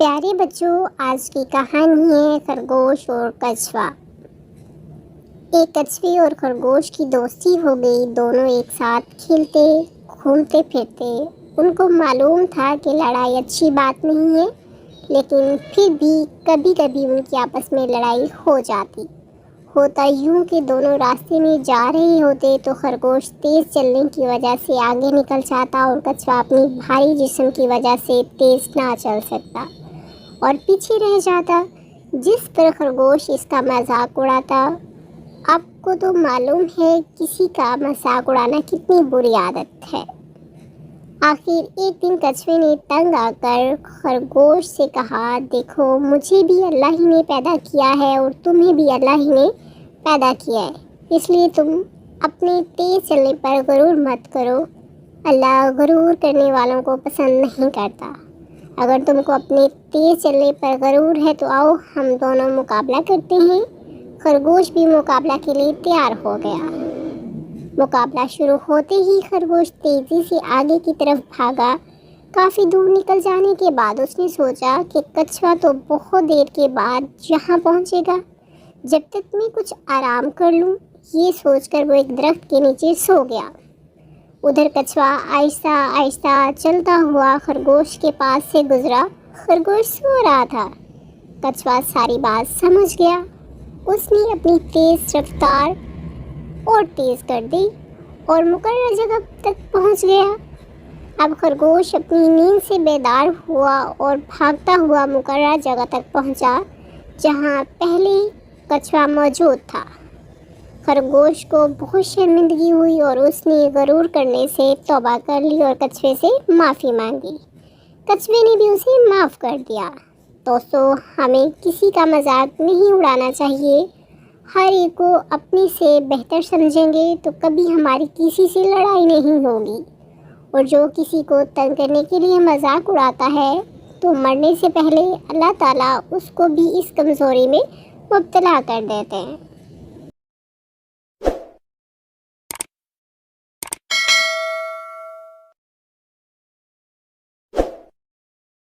پیارے بچوں، آج کی کہانی ہے خرگوش اور کچھوا۔ ایک کچھوے اور خرگوش کی دوستی ہو گئی۔ دونوں ایک ساتھ کھیلتے گھومتے پھرتے۔ ان کو معلوم تھا کہ لڑائی اچھی بات نہیں ہے، لیکن پھر بھی کبھی کبھی ان کی آپس میں لڑائی ہو جاتی۔ ہوتا یوں کہ دونوں راستے میں جا رہے ہوتے تو خرگوش تیز چلنے کی وجہ سے آگے نکل جاتا اور کچھوا اپنی بھاری جسم کی وجہ سے تیز نہ چل سکتا اور پیچھے رہ جاتا۔ جس پر خرگوش اس کا مذاق اڑاتا۔ آپ کو تو معلوم ہے کسی کا مذاق اڑانا کتنی بری عادت ہے۔ آخر ایک دن کچھوے نے تنگ آ کر خرگوش سے کہا، دیکھو مجھے بھی اللہ ہی نے پیدا کیا ہے اور تمہیں بھی اللہ ہی نے پیدا کیا ہے، اس لیے تم اپنے تیز چلنے پر غرور مت کرو۔ اللہ غرور کرنے والوں کو پسند نہیں کرتا۔ اگر تم کو اپنے تیز چلنے پر غرور ہے تو آؤ ہم دونوں مقابلہ کرتے ہیں۔ خرگوش بھی مقابلہ کے لیے تیار ہو گیا۔ مقابلہ شروع ہوتے ہی خرگوش تیزی سے آگے کی طرف بھاگا۔ کافی دور نکل جانے کے بعد اس نے سوچا کہ کچھوا تو بہت دیر کے بعد یہاں پہنچے گا، جب تک میں کچھ آرام کر لوں۔ یہ سوچ کر وہ ایک درخت کے نیچے سو گیا۔ ادھر کچھوا آہستہ آہستہ چلتا ہوا خرگوش کے پاس سے گزرا۔ خرگوش سو رہا تھا۔ کچھوا ساری بات سمجھ گیا۔ اس نے اپنی تیز رفتار اور تیز کر دی اور مقررہ جگہ تک پہنچ گیا۔ اب خرگوش اپنی نیند سے بیدار ہوا اور بھاگتا ہوا مقررہ جگہ تک پہنچا جہاں پہلے کچھوا موجود تھا۔ خرگوش کو بہت شرمندگی ہوئی اور اس نے غرور کرنے سے توبہ کر لی اور کچھوے سے معافی مانگی۔ کچھوے نے بھی اسے معاف کر دیا۔ دوستو، ہمیں کسی کا مذاق نہیں اڑانا چاہیے۔ ہر ایک کو اپنے سے بہتر سمجھیں گے تو کبھی ہماری کسی سے لڑائی نہیں ہوگی، اور جو کسی کو تنگ کرنے کے لیے مذاق اڑاتا ہے تو مرنے سے پہلے اللہ تعالیٰ اس کو بھی اس کمزوری میں مبتلا کر دیتے ہیں۔